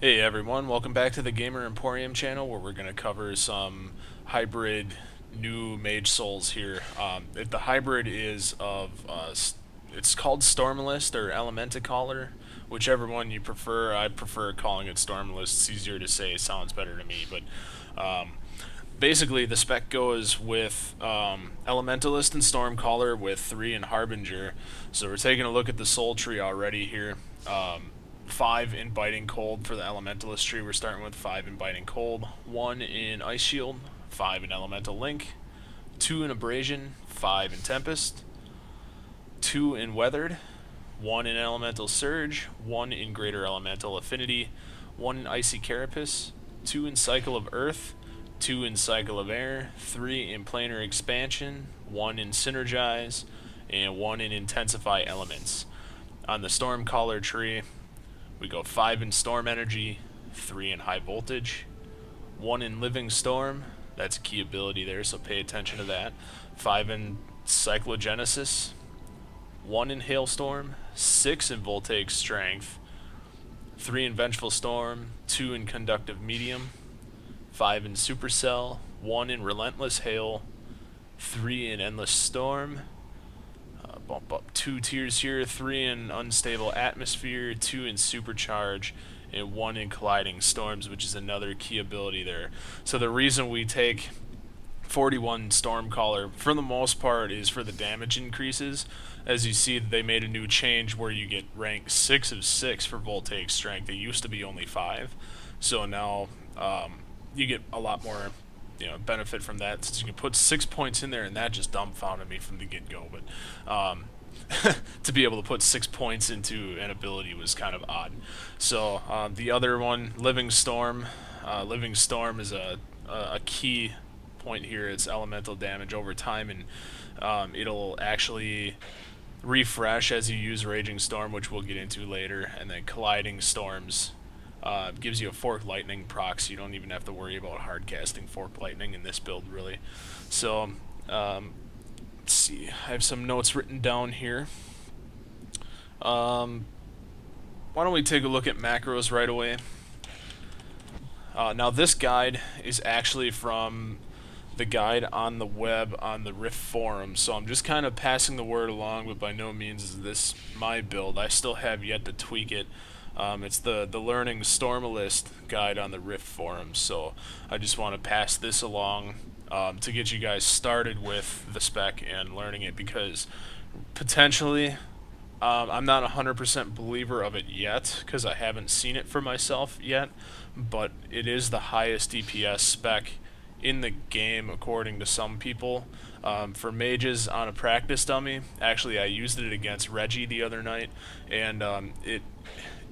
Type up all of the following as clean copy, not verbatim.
Hey everyone, welcome back to the Gamer Emporium channel where we're going to cover some hybrid new mage souls here. The hybrid is of, it's called Stormalist or Elementalist, whichever one you prefer. I prefer calling it Stormalist, it's easier to say, it sounds better to me, but basically the spec goes with Elementalist and Stormcaller with 3 in Harbinger. So we're taking a look at the soul tree already here. 5 in Biting Cold for the Elementalist tree. We're starting with 5 in Biting Cold, 1 in Ice Shield, 5 in Elemental Link, 2 in Abrasion, 5 in Tempest, 2 in Weathered, 1 in Elemental Surge, 1 in Greater Elemental Affinity, 1 in Icy Carapace, 2 in Cycle of Earth, 2 in Cycle of Air, 3 in Planar Expansion, 1 in Synergize, and 1 in Intensify Elements. On the Stormcaller tree, we go 5 in Storm Energy, 3 in High Voltage, 1 in Living Storm, that's a key ability there, so pay attention to that, 5 in Cyclogenesis, 1 in Hailstorm, 6 in Voltaic Strength, 3 in Vengeful Storm, 2 in Conductive Medium, 5 in Supercell, 1 in Relentless Hail, 3 in Endless Storm, bump up 2 tiers here, 3 in Unstable Atmosphere, 2 in Supercharge, and 1 in Colliding Storms, which is another key ability there. So the reason we take 41 Stormcaller, for the most part, is for the damage increases. As you see, they made a new change where you get rank 6 of 6 for Voltaic Strength. It used to be only 5. So now you get a lot more benefit from that, since you can put 6 points in there, and that just dumbfounded me from the get-go. But to be able to put 6 points into an ability was kind of odd. So the other one, Living Storm. Living Storm is a key point here. It's elemental damage over time, and it'll actually refresh as you use Raging Storm, which we'll get into later, and then Colliding Storms gives you a Fork Lightning proc, so you don't even have to worry about hard casting Fork Lightning in this build, really. So, let's see, I have some notes written down here. Why don't we take a look at macros right away? Now this guide is actually from the guide on the web on the Rift forum, so I'm just kind of passing the word along, but by no means is this my build. I still have yet to tweak it. It's the Learning Stormalist guide on the Rift forum, so I just want to pass this along to get you guys started with the spec and learning it, because potentially I'm not a 100% believer of it yet, because I haven't seen it for myself yet, but it is the highest DPS spec in the game according to some people. For mages on a practice dummy, actually I used it against Reggie the other night, and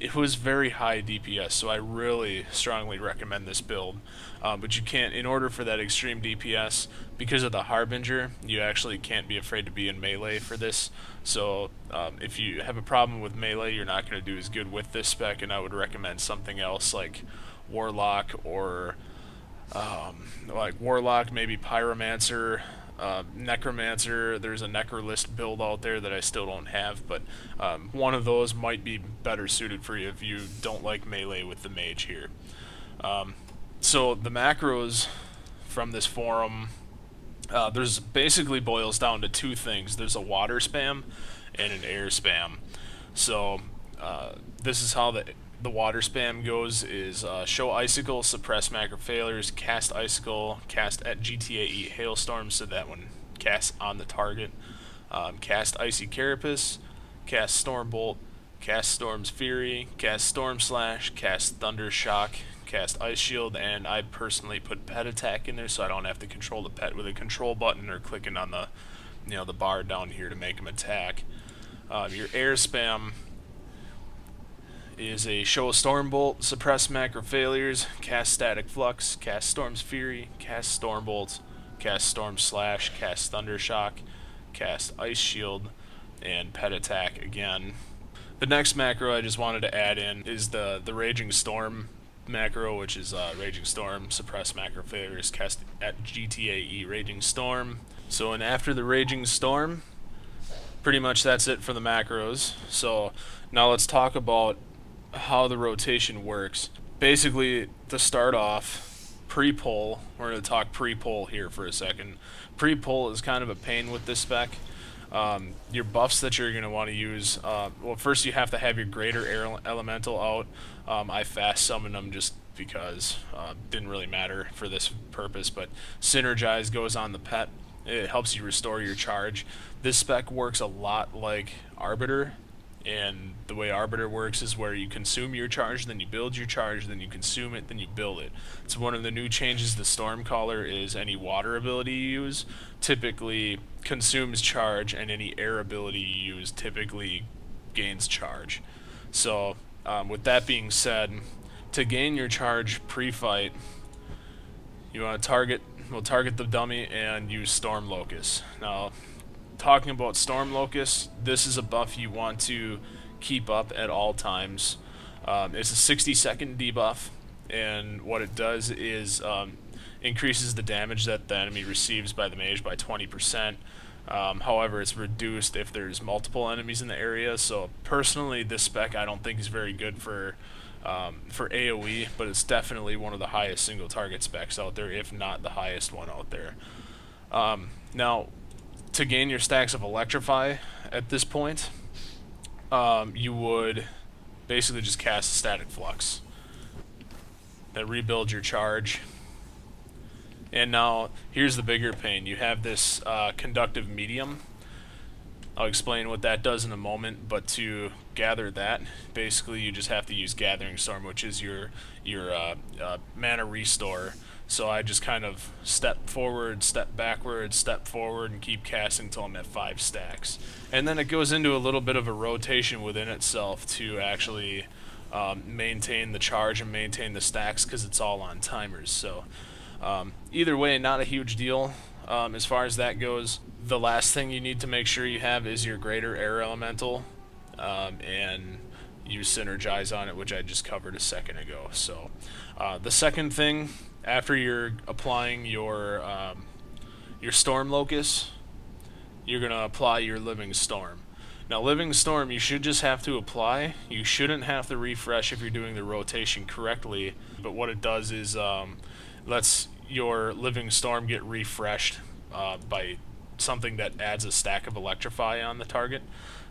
it was very high DPS, so I really strongly recommend this build. But you can't, in order for that extreme DPS, because of the Harbinger, you actually can't be afraid to be in melee for this. So if you have a problem with melee, you're not going to do as good with this spec, and I would recommend something else like Warlock, or maybe Pyromancer, Necromancer. There's a Necrolist build out there that I still don't have, but one of those might be better suited for you if you don't like melee with the mage here. So the macros from this forum, there's basically boils down to 2 things. There's a water spam and an air spam. So this is how the water spam goes, is show Icicle, suppress macrofailures, cast Icicle, cast at GTAE Hailstorm, so that one casts on the target, cast Icy Carapace, cast Stormbolt, cast Storm's Fury, cast Storm Slash, cast Thunder Shock, cast Ice Shield, and I personally put petattack in there so I don't have to control the pet with a control button or clicking on the the bar down here to make them attack. Your air spam is a show Stormbolt, suppress macrofailures, cast Static Flux, cast Storm's Fury, cast Stormbolt, cast Storm Slash, cast Thunder Shock, cast Ice Shield, and petattack again. The next macro I just wanted to add in is the Raging Storm macro, which is Raging Storm, suppress macrofailures, cast at GTAE Raging Storm. So, and after the Raging Storm, pretty much that's it for the macros. So now let's talk about how the rotation works. basically, to start off, pre-pull, we're going to talk pre-pull here for a second. Pre-pull is kind of a pain with this spec. Your buffs that you're going to want to use, well, first you have to have your greater air elemental out. I fast summoned them just because didn't really matter for this purpose, but Synergize goes on the pet. It helps you restore your charge. This spec works a lot like Arbiter, and the way Arbiter works is where you consume your charge, then you build your charge, then you consume it, then you build it. So one of the new changes to Stormcaller is any water ability you use typically consumes charge, and any air ability you use typically gains charge. So with that being said, to gain your charge pre-fight, you want to target the dummy and use Storm Locust. Now, talking about Storm Locust, this is a buff you want to keep up at all times. It's a 60-second debuff, and what it does is increases the damage that the enemy receives by the mage by 20%. However, it's reduced if there's multiple enemies in the area. So personally, this spec I don't think is very good for AoE, but it's definitely one of the highest single target specs out there, if not the highest one out there. Now, to gain your stacks of Electrify at this point, you would basically just cast Static Flux, then rebuild your charge. And now, here's the bigger pain. You have this conductive medium. I'll explain what that does in a moment, but to gather that, basically you just have to use Gathering Storm, which is your mana restore. So I just kind of step forward, step backward, step forward, and keep casting until I'm at 5 stacks. And then it goes into a little bit of a rotation within itself to actually maintain the charge and maintain the stacks, because it's all on timers. So either way, not a huge deal as far as that goes. The last thing you need to make sure you have is your greater air elemental, and use Synergize on it, which I just covered a second ago. So the second thing, after you're applying your Storm Locust, you're going to apply your Living Storm. Now, Living Storm, you should just have to apply. You shouldn't have to refresh if you're doing the rotation correctly, but what it does is lets your Living Storm get refreshed by something that adds a stack of Electrify on the target.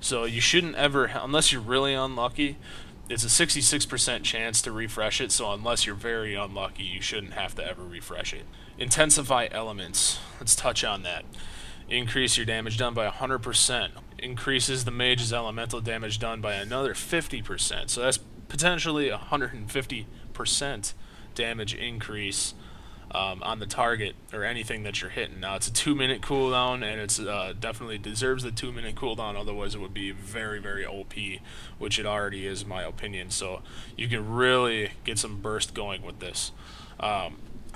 So you shouldn't ever, unless you're really unlucky, it's a 66% chance to refresh it, so unless you're very unlucky, you shouldn't have to ever refresh it. Intensify Elements, let's touch on that. Increase your damage done by 100%. Increases the mage's elemental damage done by another 50%. So that's potentially 150% damage increase on the target or anything that you're hitting. Now, it's a 2-minute cooldown, and it's definitely deserves the 2-minute cooldown, otherwise it would be very, very OP, which it already is in my opinion. So you can really get some burst going with this.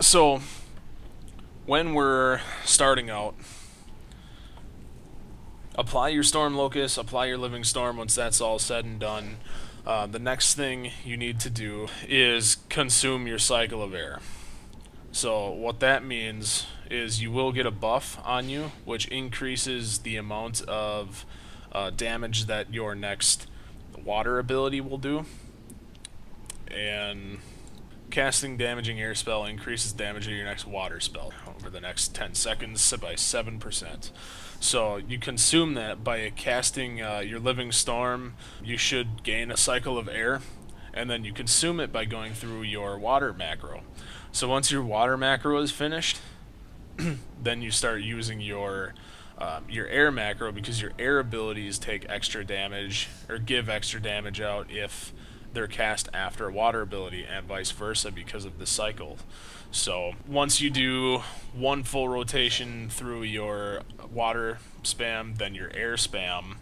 So when we're starting out, apply your Storm Locust, apply your Living Storm. Once that's all said and done, the next thing you need to do is consume your cycle of air. So what that means is you will get a buff on you, which increases the amount of damage that your next water ability will do. And casting Damaging Air spell increases damage of your next water spell over the next 10 seconds by 7%. So you consume that by casting your Living Storm. You should gain a cycle of air, and then you consume it by going through your water macro. So once your water macro is finished, then you start using your air macro, because your air abilities take extra damage or give extra damage out if they're cast after a water ability, and vice versa because of the cycle. So once you do one full rotation through your water spam, then your air spam,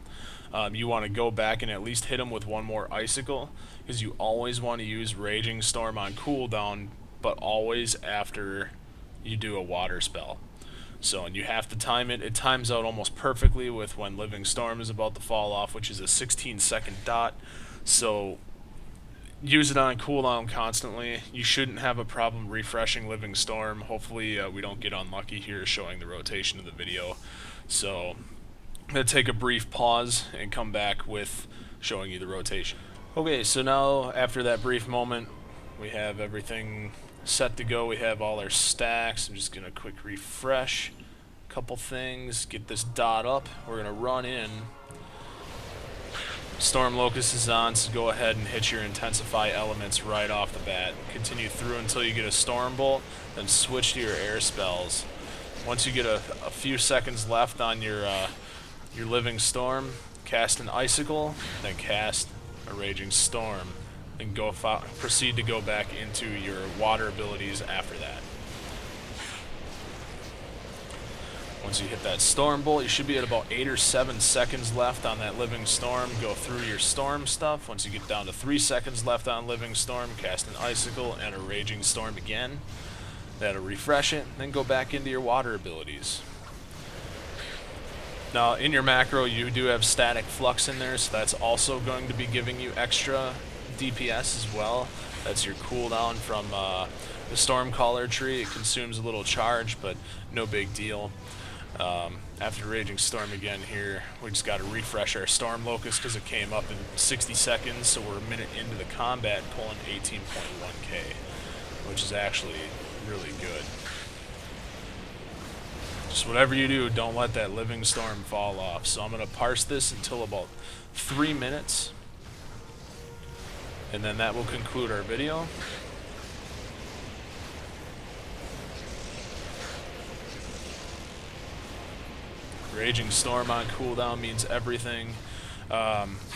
you want to go back and at least hit them with one more Icicle, because you always want to use Raging Storm on cooldown, but always after you do a water spell. So, and you have to time it. It times out almost perfectly with when Living Storm is about to fall off, which is a 16-second dot. So use it on cooldown constantly. You shouldn't have a problem refreshing Living Storm. Hopefully we don't get unlucky here showing the rotation of the video. So I'm going to take a brief pause and come back with showing you the rotation. Okay, so now after that brief moment, we have everything set to go. We have all our stacks. I'm just gonna quick refresh a couple things, get this dot up. We're gonna run in. Storm Locust is on, so go ahead and hit your Intensify Elements right off the bat. Continue through until you get a Stormbolt, then switch to your air spells. Once you get a few seconds left on your Living Storm, cast an Icicle, then cast a Raging Storm, and proceed to go back into your water abilities after that. Once you hit that Stormbolt, you should be at about 8 or 7 seconds left on that Living Storm. Go through your Storm stuff. Once you get down to 3 seconds left on Living Storm, cast an Icicle and a Raging Storm again. That'll refresh it, then go back into your water abilities. Now, in your macro, you do have Static Flux in there, so that's also going to be giving you extra DPS as well. That's your cooldown from the Stormcaller tree. It consumes a little charge, but no big deal. After Raging Storm again here, we just got to refresh our Storm Locust because it came up in 60 seconds, so we're a minute into the combat pulling 18.1k, which is actually really good. Just whatever you do, don't let that Living Storm fall off. So I'm going to parse this until about 3 minutes, and then that will conclude our video. Raging Storm on cooldown means everything.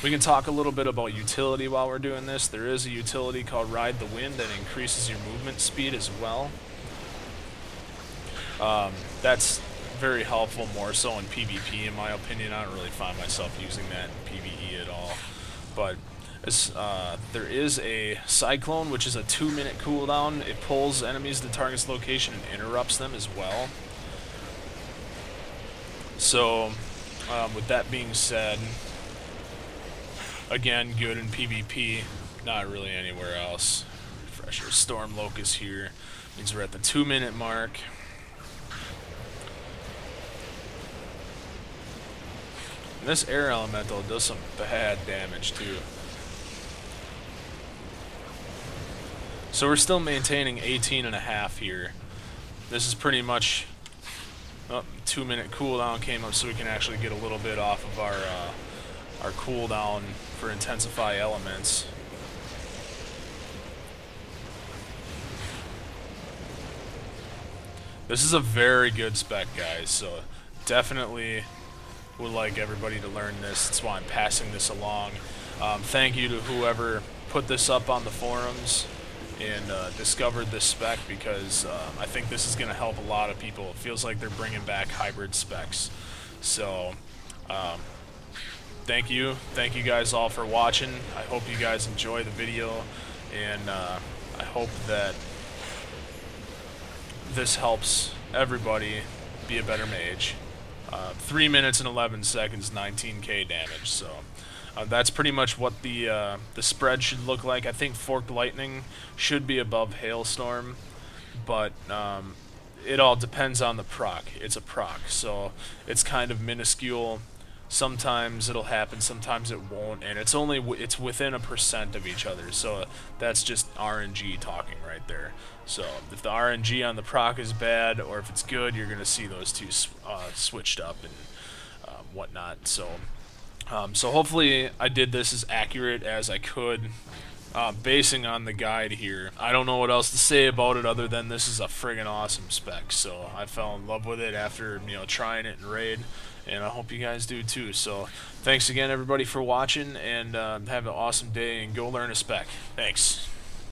We can talk a little bit about utility while we're doing this. There is a utility called Ride the Wind that increases your movement speed as well. That's very helpful, more so in PvP in my opinion. I don't really find myself using that in PvE at all. But there is a Cyclone, which is a 2-minute cooldown. It pulls enemies to the target's location and interrupts them as well. So, with that being said, again, good in PvP, not really anywhere else. Refresh our Storm Locust here. Means we're at the 2-minute mark. And this Air Elemental does some bad damage too. So we're still maintaining 18.5 here. This is pretty much... Oh, 2-minute cooldown came up, so we can actually get a little bit off of our cooldown for Intensify Elements. This is a very good spec, guys, so definitely would like everybody to learn this. That's why I'm passing this along. Thank you to whoever put this up on the forums and discovered this spec, because I think this is going to help a lot of people. It feels like they're bringing back hybrid specs. So thank you guys all for watching. I hope you guys enjoy the video, and I hope that this helps everybody be a better mage. 3 minutes and 11 seconds, 19k damage. So that's pretty much what the spread should look like. I think Forked Lightning should be above Hailstorm, but it all depends on the proc. It's a proc, so it's kind of minuscule. Sometimes it'll happen, sometimes it won't, and it's within 1% of each other. So that's just RNG talking right there. So if the RNG on the proc is bad, or if it's good, you're gonna see those two switched up and whatnot. So hopefully I did this as accurate as I could, basing on the guide here. I don't know what else to say about it other than this is a friggin' awesome spec. So I fell in love with it after trying it in raid, and I hope you guys do too. So thanks again everybody for watching, and have an awesome day, and go learn a spec. Thanks.